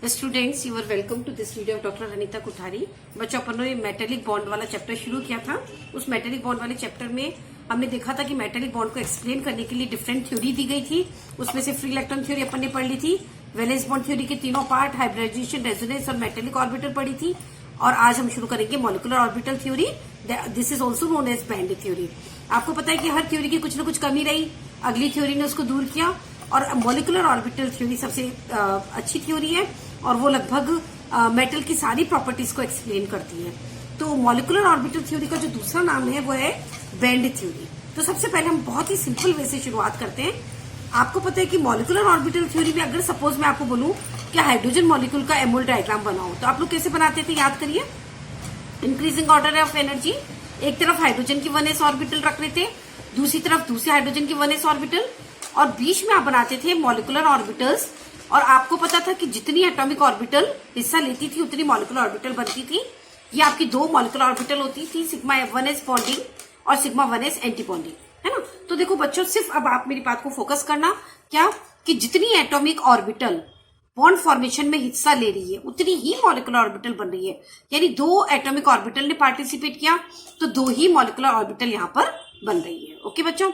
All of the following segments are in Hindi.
Students, you are welcome to this video of doctor Anita Kuthari. बच्चों, अपन ने मेटेलिक बॉन्ड वाला चैप्टर शुरू किया था। उस मेटेलिक बॉन्ड वाले चैप्टर में हमने देखा था कि मेटेलिक बॉन्ड को एक्सप्लेन करने के लिए डिफरेंट थ्योरी दी गई थी। उसमें से फ्री इलेक्ट्रॉन थ्योरी अपन ने पढ़ ली थी, वैलेंस बॉन्ड थ्योरी के तीनों पार्ट, हाइब्रिडाइजेशन, रेजोनेंस और मेटेलिक ऑर्बिटल पढ़ी थी। और आज हम शुरू करेंगे molecular orbital theory. This is also known as band theory. आपको पता है कि हर थ्योरी की कुछ न कुछ कमी रही, अगली थ्योरी ने उसको दूर किया और मॉलिक्यूलर ऑर्बिटल थ्योरी सबसे अच्छी थ्योरी है और वो लगभग मेटल की सारी प्रॉपर्टीज को एक्सप्लेन करती है। तो मॉलिक्यूलर ऑर्बिटल थ्योरी का जो दूसरा नाम है वो है बैंड थ्योरी। तो सबसे पहले हम बहुत ही सिंपल वे से शुरुआत करते हैं। आपको पता है कि मॉलिक्यूलर ऑर्बिटल थ्योरी में अगर सपोज मैं आपको बोलूं कि हाइड्रोजन मॉलिक्यूल का एमोल डायग्राम बनाओ, तो आप लोग कैसे बनाते थे, याद करिए। इंक्रीजिंग ऑर्डर ऑफ एनर्जी, एक तरफ हाइड्रोजन की 1s ऑर्बिटल रख रहे थे, दूसरी तरफ दूसरे हाइड्रोजन की 1s ऑर्बिटल, और बीच में आप बनाते थे मॉलिक्यूलर ऑर्बिटल्स। और आपको पता था कि जितनी एटॉमिक ऑर्बिटल हिस्सा लेती थी उतनी मॉलिक्यूलर ऑर्बिटल बनती थी। ये आपकी दो मॉलिक्यूलर ऑर्बिटल होती थी, सिग्मा 1s बॉन्डिंग और सिग्मा 1s एंटी बॉन्डिंग, है ना। तो देखो बच्चों, सिर्फ अब आप मेरी बात को फोकस करना, क्या कि जितनी एटॉमिक ऑर्बिटल बॉन्ड फॉर्मेशन में हिस्सा ले रही है उतनी ही मॉलिक्यूलर ऑर्बिटल बन रही है। यानी दो एटॉमिक ऑर्बिटल ने पार्टिसिपेट किया तो दो ही मॉलिक्यूलर ऑर्बिटल यहाँ पर बन रही है। ओके बच्चों,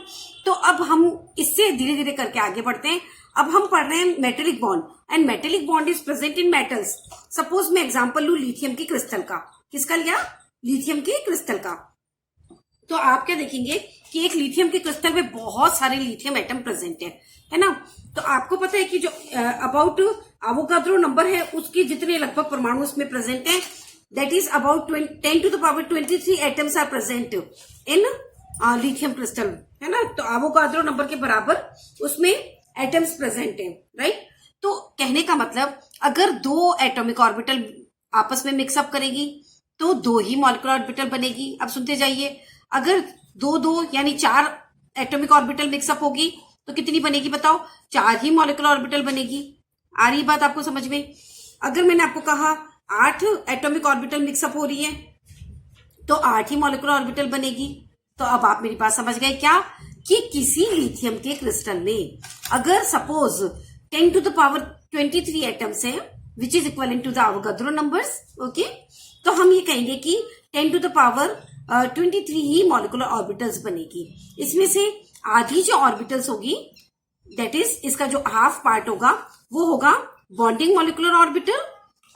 तो अब हम इससे धीरे धीरे करके आगे बढ़ते हैं। अब हम पढ़ रहे हैं metallic bond, and metallic bond is present in metals. Suppose मैं एग्जांपल लू लिथियम की क्रिस्टल का। किसका लिया? लिथियम की क्रिस्टल का। तो आप क्या देखेंगे कि एक लिथियम के क्रिस्टल में बहुत सारे लिथियम एटम प्रेजेंट है ना। तो आपको पता है कि जो अबाउट एवोगाड्रो नंबर है उसके जितने लगभग परमाणु उसमें प्रेजेंट है, that is about 10 to the power 23 atoms are present in lithium crystal, है ना। तो एवोगाड्रो नंबर के बराबर उसमें एटम्स प्रेजेंट है, राइट। तो कहने का मतलब, अगर दो एटॉमिक ऑर्बिटल आपस में मिक्सअप करेगी तो दो ही मॉलिक्यूलर ऑर्बिटल बनेगी। अब सुनते जाइए, अगर दो दो यानी 4 एटॉमिक ऑर्बिटल मिक्सअप होगी तो कितनी बनेगी बताओ? 4 ही मॉलिक्यूलर ऑर्बिटल बनेगी। आ रही बात आपको समझ में? अगर मैंने आपको कहा 8 एटॉमिक ऑर्बिटल मिक्सअप हो रही है तो 8 ही मॉलिक्यूलर ऑर्बिटल बनेगी। तो अब आप मेरी बात समझ गए क्या, कि किसी लिथियम के क्रिस्टल में अगर suppose 10 to the power 23 atoms है, which is equal to the Avogadro numbers, okay. तो हम ये कहेंगे कि 10 टू द पावर 23 ही मॉलिक्यूलर ऑर्बिटल्स बनेगी। इसमें से आधी जो ऑर्बिटल्स होगी, दैट इज इसका जो हाफ पार्ट होगा वो होगा बॉन्डिंग मॉलिक्यूलर ऑर्बिटल,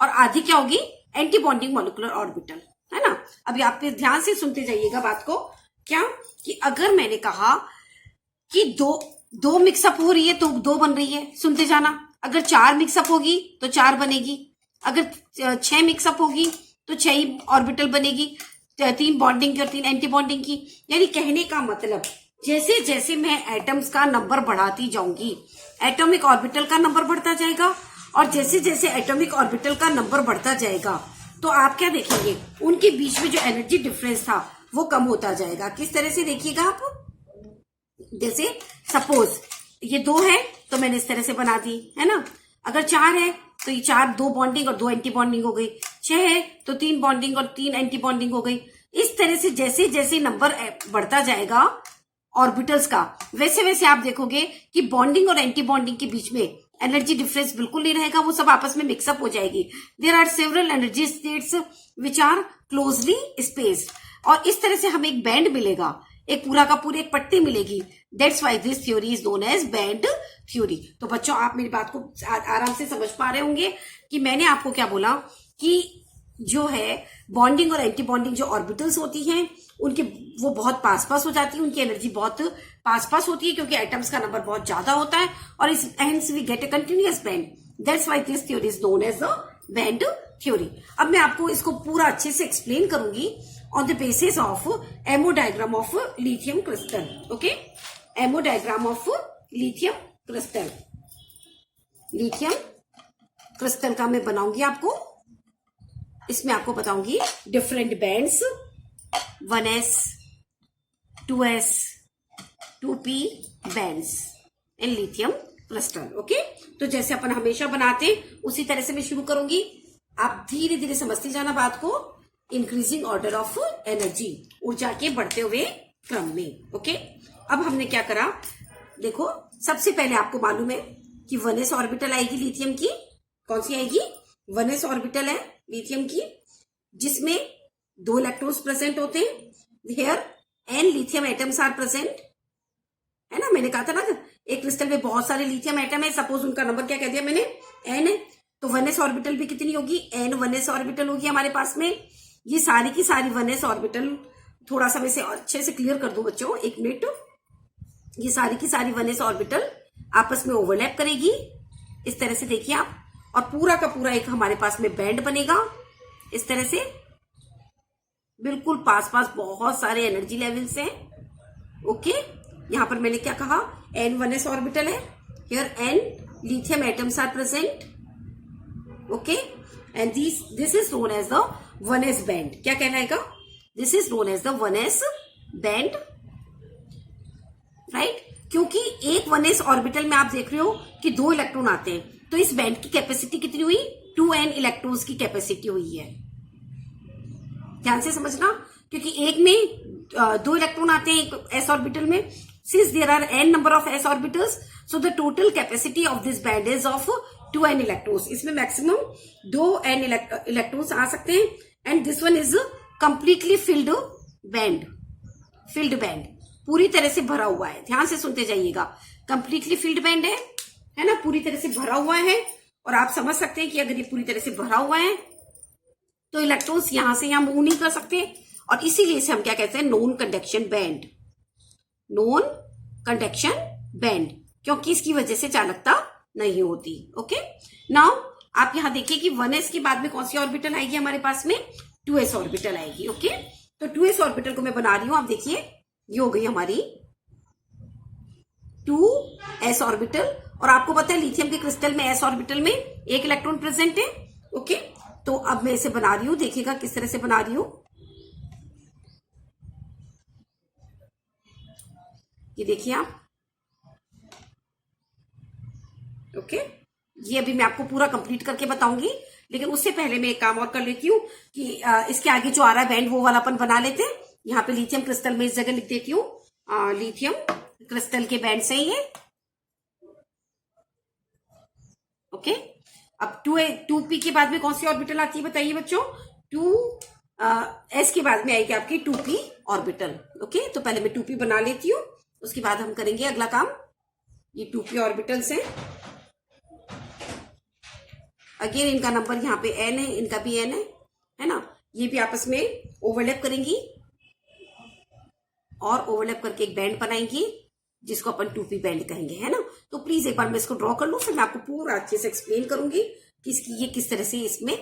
और आधी क्या होगी? एंटी बॉन्डिंग मॉलिक्यूलर ऑर्बिटल, है ना। अभी आप ध्यान से सुनते जाइएगा बात को। क्या कि अगर मैंने कहा कि दो मिक्सअप हो रही है तो 2 बन रही है, सुनते जाना। अगर 4 मिक्सअप होगी तो 4 बनेगी, अगर 6 मिक्सअप होगी तो 6 ही ऑर्बिटल बनेगी, 3 बॉन्डिंग की और 3 एंटी बॉन्डिंग की। यानी कहने का मतलब, जैसे जैसे मैं एटम्स का नंबर बढ़ाती जाऊंगी एटॉमिक ऑर्बिटल का नंबर बढ़ता जाएगा, और जैसे जैसे एटॉमिक ऑर्बिटल का नंबर बढ़ता जाएगा तो आप क्या देखेंगे, उनके बीच में जो एनर्जी डिफरेंस था वो कम होता जाएगा। किस तरह से देखिएगा आप, जैसे सपोज ये 2 है तो मैंने इस तरह से बना दी, है ना। अगर 4 है तो ये 4 2 बॉन्डिंग और 2 एंटी बॉन्डिंग हो गई, 6 है तो 3 बॉन्डिंग और 3 एंटी बॉन्डिंग हो गई। इस तरह से जैसे जैसे नंबर बढ़ता जाएगा ऑर्बिटल्स का, वैसे वैसे आप देखोगे कि बॉन्डिंग और एंटी बॉन्डिंग के बीच में एनर्जी डिफरेंस बिल्कुल नहीं रहेगा, वो सब आपस में मिक्सअप हो जाएगी। There are several energy states which are closely spaced, और इस तरह से हमें एक बैंड मिलेगा, एक पूरा का पूरी एक पट्टी मिलेगी। That's why this theory is known as band theory. तो बच्चों, आप मेरी बात को आराम से समझ पा रहे होंगे कि मैंने आपको क्या बोला, कि जो है बॉन्डिंग और एंटी बॉन्डिंग जो ऑर्बिटल्स होती हैं उनके वो बहुत पास पास हो जाती है, उनकी एनर्जी बहुत पास पास होती है क्योंकि एटम्स का नंबर बहुत ज्यादा होता है, और इस hence we get a continuous band. That's why this theory is known as the band theory. अब मैं आपको इसको पूरा अच्छे से एक्सप्लेन करूंगी on the basis of MO diagram of lithium crystal. Okay, MO diagram of lithium crystal. Lithium crystal का मैं बनाऊंगी आपको, इसमें आपको बताऊंगी different bands, 1s 2s 2p bands in lithium crystal. Okay, तो जैसे अपन हमेशा बनाते हैं उसी तरह से मैं शुरू करूंगी। आप धीरे धीरे समझते जाना बात को। इंक्रीजिंग ऑर्डर ऑफ एनर्जी, ऊर्जा के बढ़ते हुए क्रम में। ओके, अब हमने क्या करा, देखो सबसे पहले आपको मालूम है कि 1s ऑर्बिटल आएगी लिथियम की, कौन सी आएगी? 1s ऑर्बिटल है लिथियम की, जिसमें 2 इलेक्ट्रॉन्स प्रेजेंट होते हैं। Here n lithium atoms are present, है ना। मैंने कहा था ना एक क्रिस्टल में बहुत सारे लिथियम एटम है, सपोज उनका नंबर क्या कह दिया मैंने, n है, तो 1s ऑर्बिटल भी कितनी होगी, n 1s ऑर्बिटल होगी हमारे पास में। ये सारी की सारी 1s ऑर्बिटल, थोड़ा सा मैं इसे अच्छे से क्लियर कर दूं बच्चों, एक मिनट। ये सारी की सारी 1s ऑर्बिटल आपस में ओवरलैप करेगी, इस तरह से देखिए आप, और पूरा का पूरा एक हमारे पास में बैंड बनेगा इस तरह से, बिल्कुल पास पास बहुत सारे एनर्जी लेवल्स हैं। ओके, यहां पर मैंने क्या कहा, n 1s ऑर्बिटल है, here n lithium atoms are present. Okay, and this is known as the 1s band. क्या कहलाएगा, this is known as the 1s band, right. क्योंकि एक 1s ऑर्बिटल में आप देख रहे हो कि 2 इलेक्ट्रॉन आते हैं, तो इस बैंड की कैपेसिटी कितनी हुई, 2n इलेक्ट्रॉन्स की कैपेसिटी हुई है। ध्यान से समझना, क्योंकि एक में 2 इलेक्ट्रॉन आते हैं एक s ऑर्बिटल में, since there are n number of s orbitals, so the total capacity of this band is of 2n electrons. इसमें मैक्सिमम 2n इलेक्ट्रॉन्स आ सकते हैं, and this one is completely filled band, filled band पूरी तरह से भरा हुआ है। ध्यान से सुनते जाइएगा, कंप्लीटली फिल्ड बैंड है ना, पूरी तरह से भरा हुआ है। और आप समझ सकते हैं कि अगर ये पूरी तरह से भरा हुआ है तो इलेक्ट्रॉन्स यहां से यहां मूव नहीं कर सकते, और इसीलिए इसे हम क्या कहते हैं, non conduction band, non conduction band, क्योंकि इसकी वजह से चालकता नहीं होती। ओके, नाउ आप यहां देखिए कि 1s के बाद में कौन सी ऑर्बिटल आएगी हमारे पास में, 2s ऑर्बिटल आएगी। ओके, तो 2s ऑर्बिटल को मैं बना रही हूं, आप देखिए ये हो गई हमारी 2s ऑर्बिटल, और आपको पता है लिथियम के क्रिस्टल में s ऑर्बिटल में एक इलेक्ट्रॉन प्रेजेंट है। ओके, तो अब मैं इसे बना रही हूं, देखिएगा किस तरह से बना रही हूं। ये देखिए आप, ओके, ये अभी मैं आपको पूरा कंप्लीट करके बताऊंगी, लेकिन उससे पहले मैं एक काम और कर लेती हूँ कि इसके आगे जो आ रहा है बैंड वो वाला अपन बना लेते हैं। यहाँ पे लिथियम क्रिस्टल में इस जगह लिख देती हूँ, लिथियम क्रिस्टल के बैंड से ही है। ओके, अब 2p के बाद में कौन सी ऑर्बिटल आती है बताइए बच्चों, 2s के बाद में आएगी आपकी 2p ऑर्बिटल। ओके, तो पहले मैं 2p बना लेती हूँ, उसके बाद हम करेंगे अगला काम। ये 2p ऑर्बिटल्स हैं, अगेन इनका नंबर यहाँ पे n है, इनका भी n है ना। ये भी आपस में ओवरलैप करेंगी और ओवरलैप करके एक बैंड बनाएंगी जिसको अपन 2p बैंड कहेंगे, है ना। तो प्लीज एक बार मैं इसको ड्रॉ कर लूं, फिर मैं आपको पूरा अच्छे से एक्सप्लेन करूंगी कि इसकी ये किस तरह से इसमें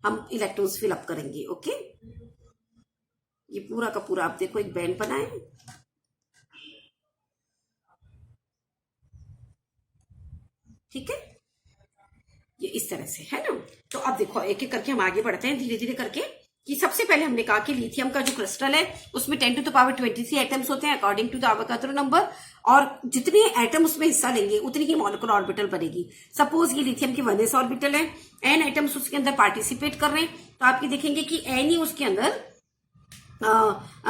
हम इलेक्ट्रॉन्स फिल अप करेंगे। ओके, ये पूरा का पूरा आप देखो एक बैंड बना है, ठीक है, ये इस तरह से, है ना। तो अब देखो एक एक करके हम आगे बढ़ते हैं धीरे धीरे करके, कि सबसे पहले हमने कहा कि लिथियम का जो क्रिस्टल है उसमें 10 टू द पावर 23 एटम्स होते हैं according to the Avogadro number, और जितने एटम उसमें हिस्सा लेंगे उतनी ही मॉलिक्यूलर ऑर्बिटल बनेगी। सपोज ये लिथियम की 1s ऑर्बिटल है, n एटम्स उसके अंदर पार्टिसिपेट कर रहे हैं, तो आप ये देखेंगे कि n ही उसके अंदर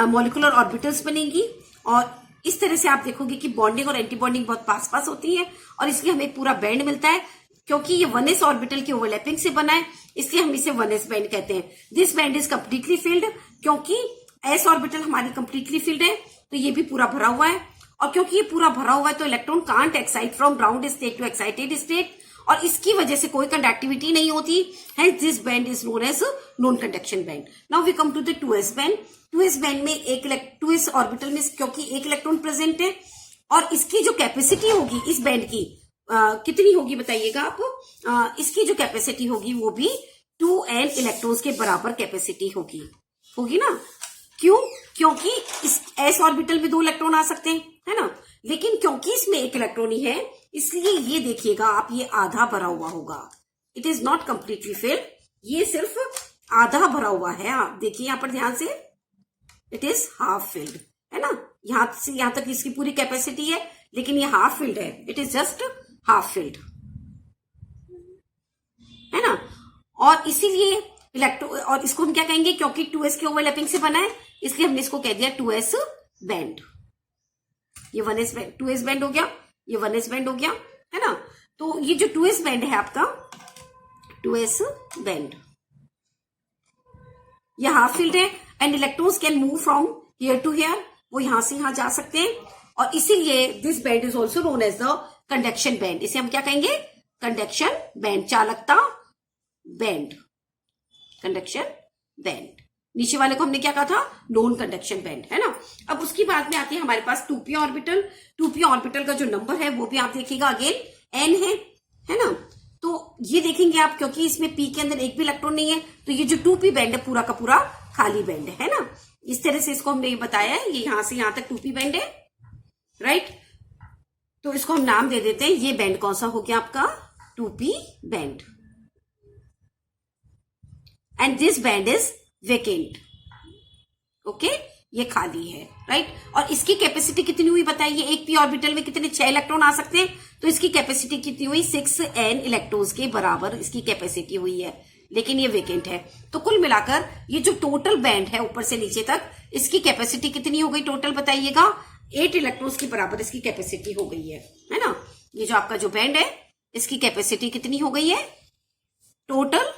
मॉलिक्यूलर ऑर्बिटल्स बनेंगी, और इस तरह से आप देखोगे कि बॉन्डिंग और एंटी बॉन्डिंग बहुत पास पास होती है, और इसलिए हमें पूरा बैंड मिलता है। क्योंकि ये 1s ऑर्बिटल की ओवरलैपिंग से बना है, इसलिए हम इसे 1s बैंड कहते हैं। This band is completely field, क्योंकि s ऑर्बिटल हमारी कंप्लीटली फिल्ड है, तो ये भी पूरा भरा हुआ है, और क्योंकि ये पूरा भरा हुआ है तो electron can't excite from ground state to excited state, और इसकी वजह से कोई कंडक्टिविटी नहीं होती है। This band is known as non conduction band. Now we come to the 2s band. 2s band में 2s ऑर्बिटल में क्योंकि एक इलेक्ट्रॉन प्रेजेंट है, और इसकी जो कैपेसिटी होगी इस बैंड की कितनी होगी बताइएगा आप, इसकी जो कैपेसिटी होगी वो भी 2n इलेक्ट्रॉन्स के बराबर कैपेसिटी होगी ना। क्यों, क्योंकि इस s ऑर्बिटल में 2 इलेक्ट्रॉन आ सकते हैं, है ना, लेकिन क्योंकि इसमें एक इलेक्ट्रॉन ही है, इसलिए ये देखिएगा आप, ये आधा भरा हुआ होगा। It is not completely filled, ये सिर्फ आधा भरा हुआ है। आप देखिए यहां पर ध्यान से, इट इज हाफ फिल्ड, है ना। यहां से यहां तक इसकी पूरी कैपेसिटी है, लेकिन ये हाफ फिल्ड है, it is just half filled, है ना। और इसीलिए और इसको हम क्या कहेंगे, क्योंकि 2s के ओवरलैपिंग से बना है, इसलिए हमने इसको कह दिया 2s बैंड। ये 1s बैंड, 2s बैंड हो गया, ये 1s बैंड हो गया, है ना। तो ये जो 2s बैंड है आपका, 2s बैंड। ये हाफ फील्ड है and electrons can move from here to here, वो यहां से यहां जा सकते हैं और इसीलिए this band is also known as the conduction band. इसे हम क्या कहेंगे? कंडक्शन बैंड, चालकता बैंड, कंडक्शन बैंड। नीचे वाले को हमने क्या कहा था? नॉन कंडक्शन बैंड, है ना। अब उसकी बाद में आती है हमारे पास 2p ऑर्बिटल। 2p ऑर्बिटल का जो नंबर है वो भी आप देखिएगा अगेन n है ना। तो ये देखेंगे आप, क्योंकि इसमें p के अंदर एक भी इलेक्ट्रॉन नहीं है, तो ये जो 2p बैंड है पूरा का पूरा खाली बैंड है ना। इस तरह से इसको हमने ये बताया है, ये यहां से यहां तक 2p बैंड है, राइट। तो इसको हम नाम दे देते हैं, ये बैंड कौन सा हो गया आपका? 2p band. And this band is vacant, okay, ये खाली है, राइट। और इसकी कैपेसिटी कितनी हुई बताइए? एक p ऑर्बिटल में कितने 6 इलेक्ट्रॉन आ सकते हैं, तो इसकी कैपेसिटी कितनी हुई? 6n इलेक्ट्रॉन्स के बराबर इसकी कैपेसिटी हुई है, लेकिन ये वेकेंट है। तो कुल मिलाकर ये जो टोटल बैंड है ऊपर से नीचे तक, इसकी कैपेसिटी कितनी हो गई टोटल बताइएगा? 8 इलेक्ट्रॉन्स के बराबर इसकी कैपेसिटी हो गई है ना। ये जो आपका जो बैंड है इसकी कैपेसिटी कितनी हो गई है total?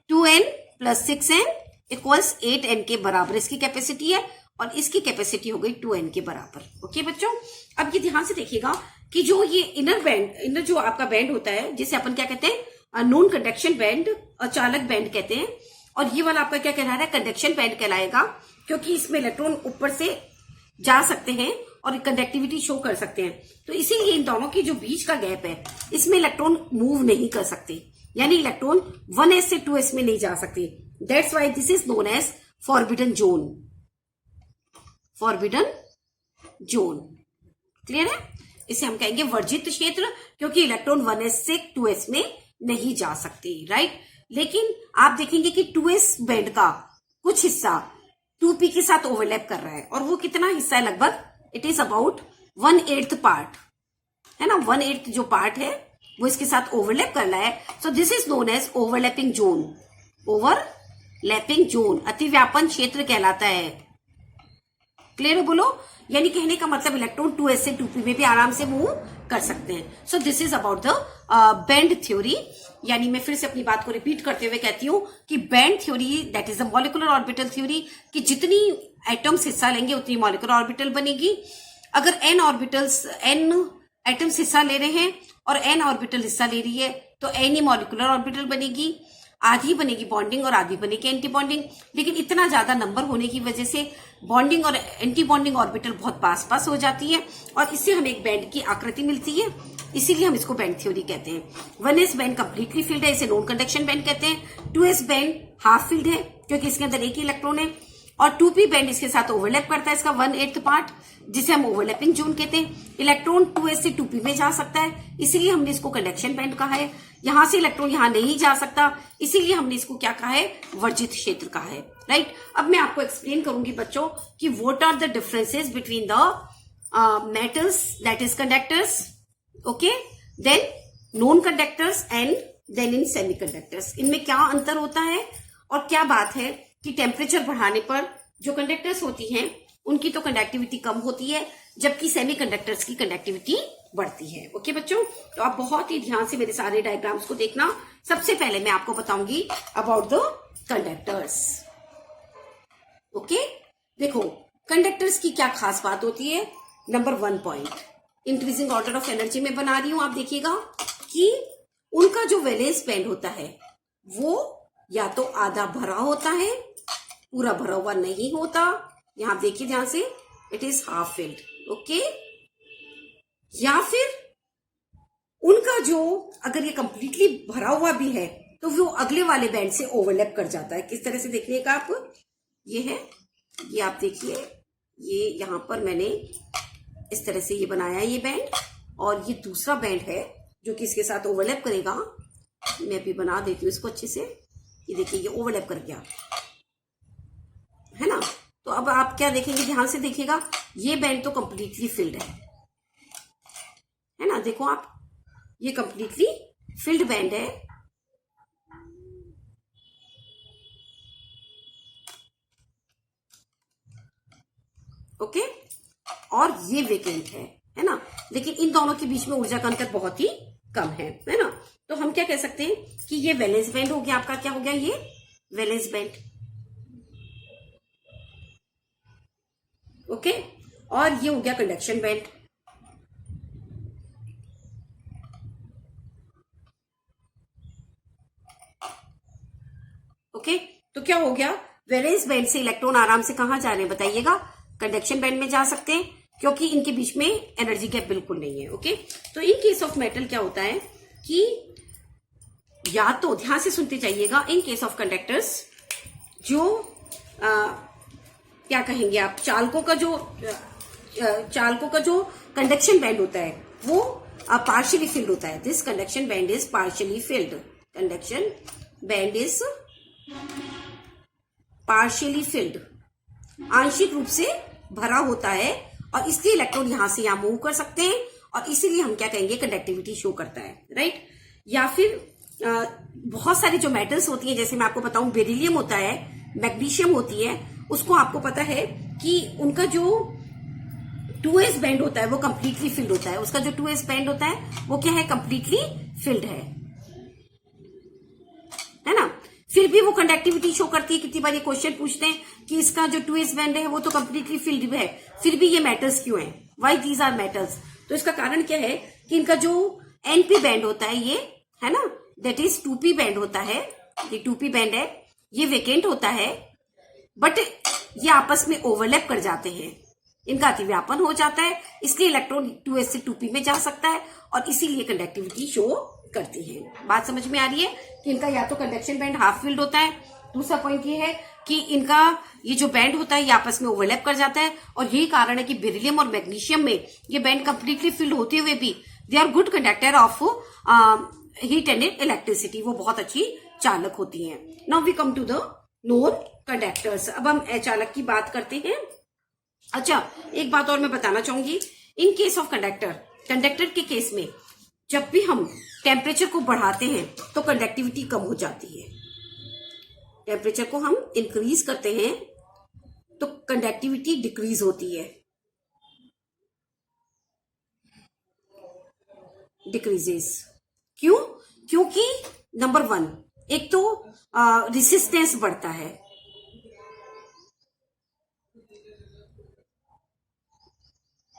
2n plus 6n equals 8n के बराबर इसकी कैपेसिटी है और इसकी कैपेसिटी हो गई 2n के बराबर। ओके बच्चों, अब ये ध्यान से देखिएगा कि जो ये इनर जो आपका बैंड होता है, जिसे अपन क्या कहते हैं? नॉन कंडक्शन बैंड, अचालक बैंड कहते हैं। और ये वाला आपका क्या कहला रहा है? कंडक्शन बैंड कहलाएगा, क्योंकि इसमें इलेक्ट्रॉन ऊपर से जा सकते हैं और कंडक्टिविटी शो कर सकते हैं। तो इसीलिए इन दोनों की जो बीच का गैप है, इसमें इलेक्ट्रॉन मूव नहीं कर सकते, यानी इलेक्ट्रॉन 1s से 2s में नहीं जा सकते। That's why this is known as forbidden zone. Forbidden zone, clear है? इसे हम कहेंगे वर्जित क्षेत्र, क्योंकि इलेक्ट्रॉन 1s से 2s में नहीं जा सकते, राइट। लेकिन आप देखेंगे कि 2s बैंड का कुछ हिस्सा 2p के साथ ओवरलैप कर रहा है, और वो कितना हिस्सा है? लगभग इट इज अबाउट 1/8 पार्ट, है ना। 1/8 जो पार्ट है वो इसके साथ ओवरलैप कर रहा है। So this is known as overlapping zone. Overlapping zone अतिव्यापन क्षेत्र कहलाता है। क्लियर है? बोलो। यानी कहने का मतलब इलेक्ट्रॉन 2s से 2p में भी आराम से मूव कर सकते हैं। सो this is about the band theory. यानी मैं फिर से अपनी बात को रिपीट करते हुए कहती हूं कि band theory that is the molecular orbital theory, कि जितनी एटम्स हिस्सा लेंगे उतनी मॉलिक्यूलर ऑर्बिटल बनेगी। अगर n एटम्स हिस्सा ले रहे हैं और n ऑर्बिटल हिस्सा ले रही है, तो n ही मॉलिक्यूलर ऑर्बिटल बनेगी। आधी बनेगी बॉन्डिंग और आधी बनेगी एंटी बॉन्डिंग। लेकिन इतना ज्यादा नंबर होने की वजह से बॉन्डिंग और एंटी बॉन्डिंग ऑर्बिटल बहुत पास पास हो जाती है, और इससे हमें एक बैंड की आकृति मिलती है। इसीलिए हम इसको बैंड थ्योरी कहते हैं। 1s बैंड कंप्लीटली फील्ड है, इसे नॉन कंडक्शन बैंड कहते हैं। 2s बैंड हाफ फील्ड है, क्योंकि इसके अंदर एक ही इलेक्ट्रॉन है। और 2p बैंड इसके साथ ओवरलैप करता है, इसका 1/8 पार्ट, जिसे हम ओवरलैपिंग जोन कहते हैं। इलेक्ट्रॉन 2s से 2p में जा सकता है, इसीलिए हमने इसको कंडक्शन बैंड कहा है। यहां से इलेक्ट्रॉन यहां नहीं जा सकता, इसीलिए हमने इसको क्या कहा है? वर्जित क्षेत्र कहा है, राइट। अब मैं आपको एक्सप्लेन करूंगी बच्चों कि what are the differences between the metals that is conductors, okay, then non conductors and then in semiconductors. इनमें क्या अंतर होता है और क्या बात है कि टेम्परेचर बढ़ाने पर जो कंडक्टर्स होती हैं उनकी तो कंडक्टिविटी कम होती है, जबकि सेमीकंडक्टर्स की कंडक्टिविटी बढ़ती है। ओके बच्चों, तो आप बहुत ही ध्यान से मेरे सारे डायग्राम्स को देखना। सबसे पहले मैं आपको बताऊंगी अबाउट द कंडक्टर्स। ओके, देखो कंडक्टर्स की क्या खास बात होती है। Number 1 point, increasing order of energy में बना रही हूं। आप देखिएगा कि उनका जो वैलेंस बैंड होता है वो या तो आधा भरा होता है, पूरा भरा हुआ नहीं होता। यहां देखिए ध्यान से, it is half filled, okay. या फिर उनका जो अगर ये कंप्लीटली भरा हुआ भी है तो वो अगले वाले बैंड से ओवरलैप कर जाता है। किस तरह से देखने का आप, ये है, ये आप देखिए, ये यहां पर मैंने इस तरह से ये बनाया है ये बैंड, और ये दूसरा बैंड है जो कि इसके साथ ओवरलैप करेगा। मैं अभी बना देती हूँ इसको अच्छे से। ये देखिए ये ओवरलैप कर गया, है ना। तो अब आप क्या देखेंगे, ध्यान से देखिएगा, ये बैंड तो कंप्लीटली फिल्ड है ना। देखो आप, ये कंप्लीटली फिल्ड बैंड है, ओके, और ये वेकेंट है ना। लेकिन इन दोनों के बीच में ऊर्जा का अंतर बहुत ही कम है ना। तो हम क्या कह सकते हैं कि ये वैलेंस बैंड हो गया, आपका क्या हो गया, ये वैलेंस बैंड। ओके, और ये हो गया कंडक्शन बैंड। ओके, तो क्या हो गया, वैलेंस बैंड से इलेक्ट्रॉन आराम से कहां जा रहे हैं बताइएगा, कंडक्शन बैंड में जा सकते हैं, क्योंकि इनके बीच में एनर्जी गैप बिल्कुल नहीं है। ओके, तो इन केस ऑफ मेटल क्या होता है कि या तो ध्यान से सुनते जाइएगा, इन केस ऑफ कंडक्टर्स जो क्या कहेंगे आप, चालकों का जो कंडक्शन बैंड होता है वो पार्शियली फिल्ड होता है। This conduction band is partially field, conduction band is partially field, आंशिक रूप से भरा होता है, और इसलिए इलेक्ट्रॉन यहां से यहां मूव कर सकते हैं, और इसीलिए हम क्या कहेंगे, कंडक्टिविटी शो करता है, राइट। या फिर बहुत सारी जो मेटल्स होती हैं, जैसे मैं आपको बताऊं बेरिलियम होता है, मैग्नीशियम होती है, उसको आपको पता है कि उनका जो 2s बैंड होता है वो कंप्लीटली फिल्ड होता है, उसका जो 2s बैंड होता है वो क्या है, कंप्लीटली फिल्ड है ना। फिर भी वो कंडक्टिविटी शो करती है। कितनी बार ये क्वेश्चन पूछते हैं कि इसका जो 2s बैंड है वो तो कंप्लीटली फिल्ड है, फिर भी ये मेटल्स क्यों है, व्हाई दीज आर मेटल्स। तो इसका कारण क्या है कि इनका जो np बैंड होता है ये है ना, दैट इज 2p बैंड होता है, ये 2p बैंड है, ये वेकेंट होता है, बट ये आपस में ओवरलैप कर जाते हैं, इनका अतिव्यापन हो जाता है, इसलिए इलेक्ट्रॉन 2s से 2p में जा सकता है, और इसीलिए कंडक्टिविटी शो करती है। बात समझ में आ रही है कि इनका या तो कंडक्शन बैंड हाफ फिल्ड होता है, दूसरा पॉइंट ये है कि इनका ये जो बैंड होता है ये आपस में ओवरलैप कर जाता है, और यही कारण है कि बेरिलियम और मैग्नीशियम में ये बैंड कंप्लीटली फिल्ड होते हुए भी they are good conductor of heat and electricity, वो बहुत अच्छी चालक होती हैं। Now we come to the non conductors. अब हम चालक की बात करते हैं। अच्छा, एक बात और मैं बताना चाहूंगी, इन केस ऑफ कंडक्टर के केस में जब भी हम टेम्परेचर को बढ़ाते हैं तो कंडक्टिविटी कम हो जाती है, टेम्परेचर को हम इंक्रीज करते हैं तो कंडक्टिविटी डिक्रीज होती है, डिक्रीजेस। क्यों? क्योंकि नंबर 1, एक तो रेसिस्टेंस बढ़ता है,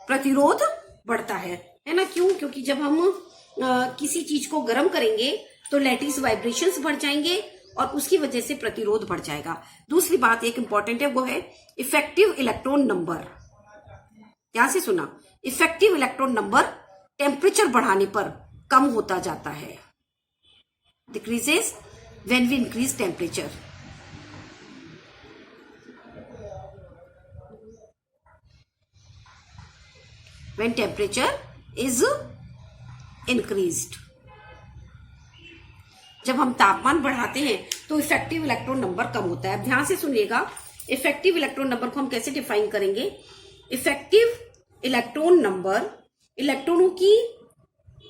प्रतिरोध बढ़ता है ना। क्यों? क्योंकि जब हम किसी चीज को गर्म करेंगे तो लैटिस वाइब्रेशंस बढ़ जाएंगे और उसकी वजह से प्रतिरोध बढ़ जाएगा। दूसरी बात एक इंपॉर्टेंट है, वो है इफेक्टिव इलेक्ट्रॉन नंबर। ध्यान से सुना, इफेक्टिव इलेक्ट्रॉन नंबर टेम्परेचर बढ़ाने पर कम होता जाता है, decreases when we increase temperature. when temperature is increased, जब हम तापमान बढ़ाते हैं तो इफेक्टिव इलेक्ट्रॉन नंबर कम होता है। अब ध्यान से सुनिएगा, इफेक्टिव इलेक्ट्रॉन नंबर को हम कैसे डिफाइन करेंगे। इफेक्टिव इलेक्ट्रॉन नंबर इलेक्ट्रॉनों की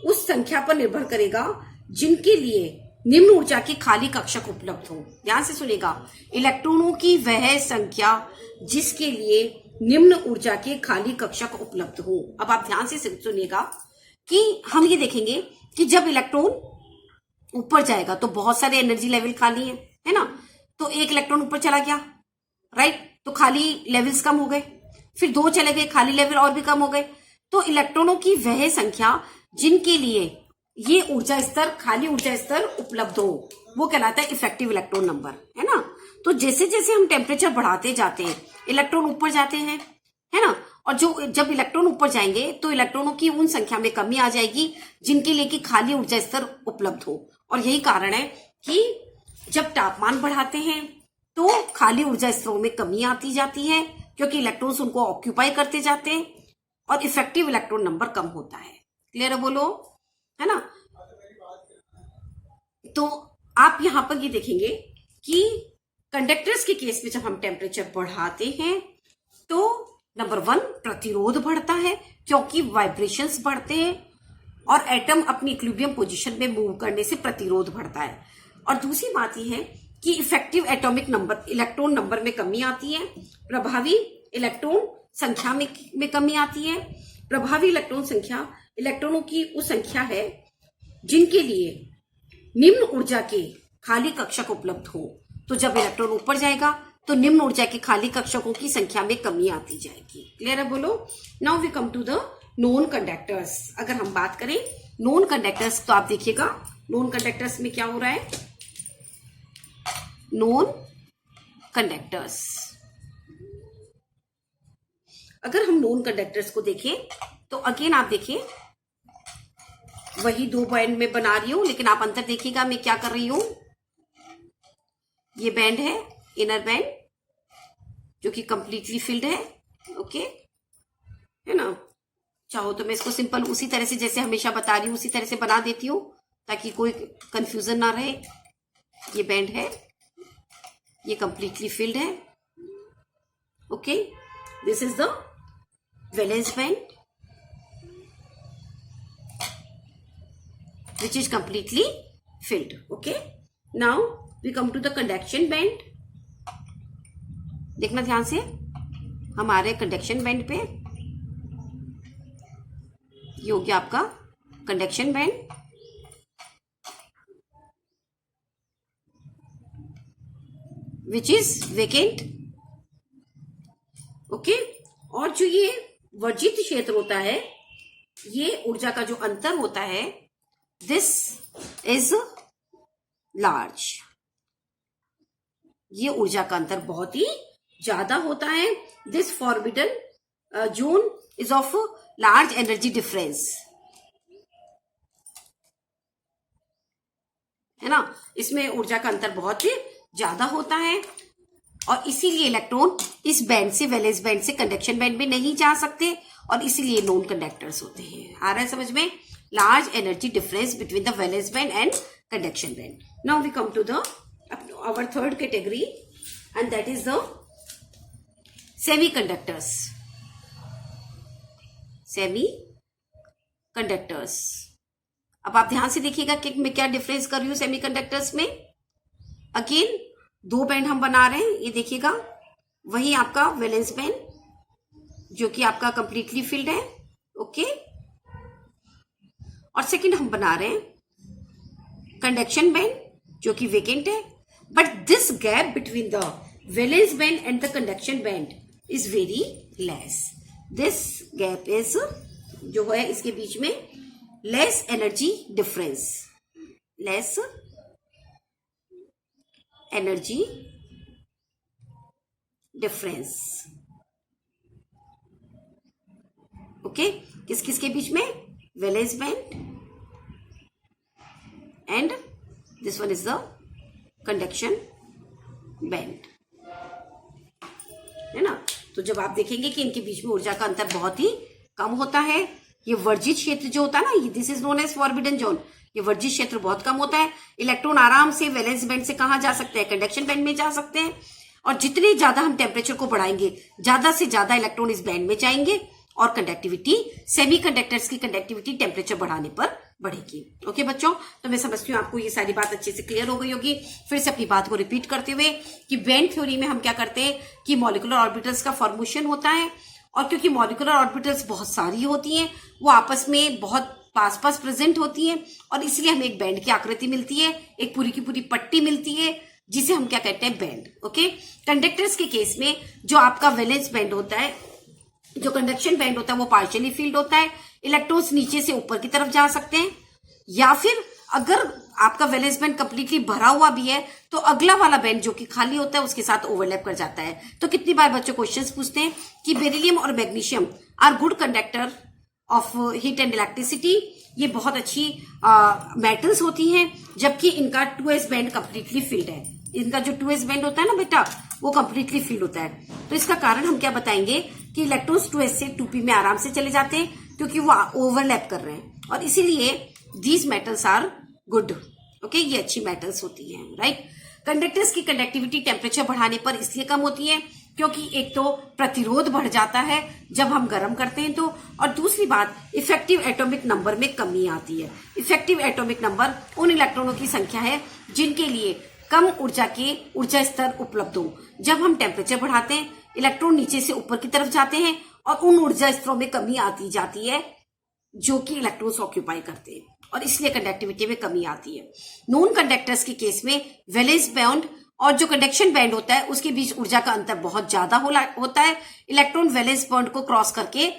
उस संख्या पर निर्भर करेगा जिनके लिए निम्न ऊर्जा की खाली कक्षक उपलब्ध हो। ध्यान से सुनिएगा, इलेक्ट्रॉनों की वह संख्या जिसके लिए निम्न ऊर्जा के खाली कक्षक उपलब्ध हो। अब आप ध्यान से सुनिएगा कि हम ये देखेंगे कि जब इलेक्ट्रॉन ऊपर जाएगा तो बहुत सारे एनर्जी लेवल खाली है ना, तो एक इलेक्ट्रॉन ऊपर चला गया, राइट, तो खाली लेवल्स कम हो गए, फिर 2 चले गए, खाली लेवल और भी कम हो गए। तो इलेक्ट्रॉनों की वह संख्या जिनके लिए ये ऊर्जा स्तर, खाली ऊर्जा स्तर उपलब्ध हो, वो कहलाता है इफेक्टिव इलेक्ट्रॉन नंबर, है ना। तो जैसे जैसे हम टेम्परेचर बढ़ाते जाते हैं इलेक्ट्रॉन ऊपर जाते हैं, है ना, और जब इलेक्ट्रॉन ऊपर जाएंगे तो इलेक्ट्रॉनों की उन संख्या में कमी आ जाएगी जिनके लिए कि खाली ऊर्जा स्तर उपलब्ध हो। और यही कारण है कि जब तापमान बढ़ाते हैं तो खाली ऊर्जा स्तरों में कमी आती जाती है, क्योंकि इलेक्ट्रॉन्स उनको ऑक्यूपाई करते जाते हैं और इफेक्टिव इलेक्ट्रॉन नंबर कम होता है। क्लियर है, बोलो, है ना। तो आप यहां पर ये देखेंगे कि कंडक्टर्स के केस में जब हम टेम्परेचर बढ़ाते हैं तो नंबर 1 प्रतिरोध बढ़ता है, क्योंकि वाइब्रेशंस बढ़ते हैं और एटम अपनी इक्विलिब्रियम पोजीशन में मूव करने से प्रतिरोध बढ़ता है। और दूसरी बात यह है कि effective atomic number, electron number में कमी आती है, प्रभावी इलेक्ट्रॉन संख्या में कमी आती है। प्रभावी इलेक्ट्रॉन संख्या इलेक्ट्रॉनों की उस संख्या है जिनके लिए निम्न ऊर्जा के खाली कक्षक उपलब्ध हो, तो जब इलेक्ट्रॉन ऊपर जाएगा तो निम्न ऊर्जा के खाली कक्षकों की संख्या में कमी आती जाएगी। क्लियर है? बोलो। Now we come to the non conductors. अगर हम बात करें नॉन कंडक्टर्स, तो आप देखिएगा नॉन कंडक्टर्स में क्या हो रहा है। नॉन कंडक्टर्स, अगर हम नॉन कंडक्टर्स को देखें तो अगेन आप देखिए वही दो बैंड में बना रही हूं, लेकिन आप अंतर देखिएगा मैं क्या कर रही हूं। ये बैंड है इनर बैंड जो कि कंप्लीटली फिल्ड है। ओके, है ना? चाहो तो मैं इसको सिंपल उसी तरह से जैसे हमेशा बता रही हूं उसी तरह से बना देती हूं ताकि कोई कंफ्यूजन ना रहे। ये बैंड है, ये कंप्लीटली फिल्ड है। Okay, this is the valence band which is completely filled. Okay, now we come to the conduction band. देखना ध्यान से, हमारे कंडक्शन बैंड पे ये हो गया आपका conduction band. Which is vacant. Okay, और जो ये वर्जित क्षेत्र होता है, ये ऊर्जा का जो अंतर होता है, दिस इज लार्ज। ये ऊर्जा का अंतर बहुत ही ज्यादा होता है। This forbidden zone is of large energy difference, है ना? इसमें ऊर्जा का अंतर बहुत ही ज्यादा होता है और इसीलिए इलेक्ट्रॉन इस बैंड से, वैलेंस बैंड से कंडक्शन बैंड में नहीं जा सकते और इसीलिए नॉन कंडक्टर्स होते हैं। आ रहा है समझ में? Large energy difference between the valence band and conduction band. Now we come to the our third category, and that is the semiconductors. Semiconductors. अब आप ध्यान से देखिएगा कि मैं क्या डिफरेंस कर रही हूं सेमीकंडक्टर्स में। अगेन दो बैंड हम बना रहे हैं, ये देखिएगा वही आपका वैलेंस बैंड जो कि आपका कंप्लीटली फिल्ड है। ओके, और सेकंड हम बना रहे हैं कंडक्शन बैंड जो कि वेकेंट है, but this gap between the valence band and the conduction band is very less. This gap is जो है इसके बीच में less energy difference, less energy difference. Okay, किस किस के बीच में? Valence band and this one is the conduction band, है ना? तो जब आप देखेंगे कि इनके बीच में ऊर्जा का अंतर बहुत ही कम होता है, ये वर्जित क्षेत्र जो होता है ना, this is known as forbidden zone, ये वर्जित क्षेत्र बहुत कम होता है। इलेक्ट्रॉन आराम से वैलेंस बैंड से कहां जा सकते हैं? कंडक्शन बैंड में जा सकते हैं। और जितने ज्यादा हम टेम्परेचर को बढ़ाएंगे, ज्यादा से ज्यादा इलेक्ट्रॉन इस बैंड में जाएंगे और कंडक्टिविटी, सेमीकंडक्टर्स की कंडक्टिविटी टेम्परेचर बढ़ाने पर बढ़ेगी। ओके बच्चों, तो मैं समझती हूँ आपको ये सारी बात अच्छे से क्लियर हो गई होगी। फिर से अपनी बात को रिपीट करते हुए कि बैंड थ्योरी में हम क्या करते हैं कि मॉलिक्यूलर ऑर्बिटल्स का फॉर्मेशन होता है, और क्योंकि मॉलिक्यूलर ऑर्बिटल्स बहुत सारी होती हैं, वो आपस में बहुत पास पास प्रेजेंट होती हैं, और इसलिए हमें एक बैंड की आकृति मिलती है, एक पूरी की पूरी पट्टी मिलती है, जिसे हम क्या कहते हैं? बैंड। ओके, कंडक्टर्स के केस में जो आपका वैलेंस बैंड होता है, जो कंडक्शन बैंड होता है, वो पार्शियली फील्ड होता है। इलेक्ट्रॉन्स नीचे से ऊपर की तरफ जा सकते हैं, या फिर अगर आपका वैलेंस बैंड कंप्लीटली भरा हुआ भी है तो अगला वाला बैंड जो कि खाली होता है उसके साथ ओवरलैप कर जाता है। तो कितनी बार बच्चों क्वेश्चंस पूछते हैं कि बेरिलियम और magnesium are good conductor of heat and electricity, ये बहुत अच्छी मेटल्स होती हैं, जबकि इनका 2s बैंड कंप्लीटली फिल्ड है। इनका जो 2s बैंड होता है ना बेटा, वो कंप्लीटली फिल्ड होता है। तो इसका कारण हम क्या बताएंगे कि इलेक्ट्रॉन्स 2s से 2p में आराम से चले जाते हैं, क्योंकि वो ओवरलैप कर रहे हैं, और इसीलिए these metals are good. Okay, ये अच्छी मेटल्स होती हैं, राइट। कंडक्टर्स की कंडक्टिविटी टेम्परेचर बढ़ाने पर इसलिए कम होती है क्योंकि एक तो प्रतिरोध बढ़ जाता है जब हम गर्म करते हैं तो, और दूसरी बात इफेक्टिव एटॉमिक नंबर में कमी आती है। इफेक्टिव एटॉमिक नंबर उन इलेक्ट्रॉनों की संख्या है जिनके लिए कम ऊर्जा के ऊर्जा स्तर उपलब्ध हो। जब हम टेम्परेचर बढ़ाते हैं, इलेक्ट्रॉन नीचे से ऊपर की तरफ जाते हैं और उन ऊर्जा स्तरों में कमी आती जाती है जो कि इलेक्ट्रॉन्स ऑक्यूपाई करते हैं। और इसलिए कंडक्टिविटी में कमी आती है। नॉन कंडक्टर्स के केस में वैलेंस बैंड और जो कंडक्शन बैंड होता है उसके बीच ऊर्जा का अंतर बहुत ज्यादा होता है। इलेक्ट्रॉन वैलेंस बैंड को क्रॉस करके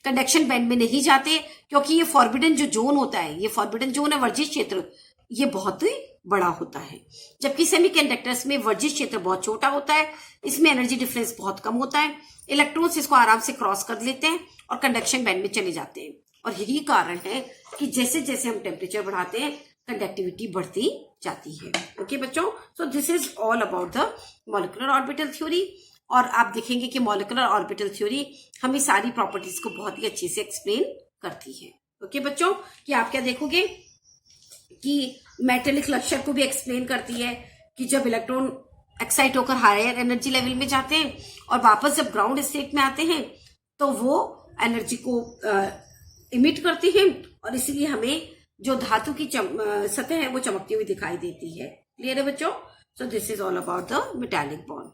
कंडक्शन बैंड में नहीं जाते, क्योंकि ये फॉरबिडन जो जोन होता है, ये फॉरबिडन जोन है, वर्जित क्षेत्र, ये बहुत ही बड़ा होता है। जबकि सेमीकंडक्टर्स में वर्जित क्षेत्र बहुत छोटा होता है, इसमें एनर्जी डिफरेंस बहुत कम होता है। इलेक्ट्रॉन्स इसको आराम से क्रॉस कर लेते हैं और कंडक्शन बैंड में चले जाते हैं। और यही कारण है कि जैसे जैसे हम टेम्परेचर बढ़ाते हैं कंडक्टिविटी बढ़ती जाती है। ओके बच्चों, सो this is all about the molecular orbital theory. और आप देखेंगे कि मॉलिक्यूलर ऑर्बिटल थ्योरी हमें सारी प्रॉपर्टीज को बहुत ही अच्छे से एक्सप्लेन करती है। ओके बच्चों, कि आप क्या देखोगे कि मेटेलिक लक्ष्य को भी एक्सप्लेन करती है कि जब इलेक्ट्रॉन एक्साइट होकर हायर एनर्जी लेवल में जाते हैं और वापस जब ग्राउंड स्टेट में आते हैं तो वो एनर्जी को इमिट करते हैं, और इसलिए हमें जो धातु की सतह है वो चमकती हुई दिखाई देती है। क्लियर है बच्चों? सो this is all about the metallic bond.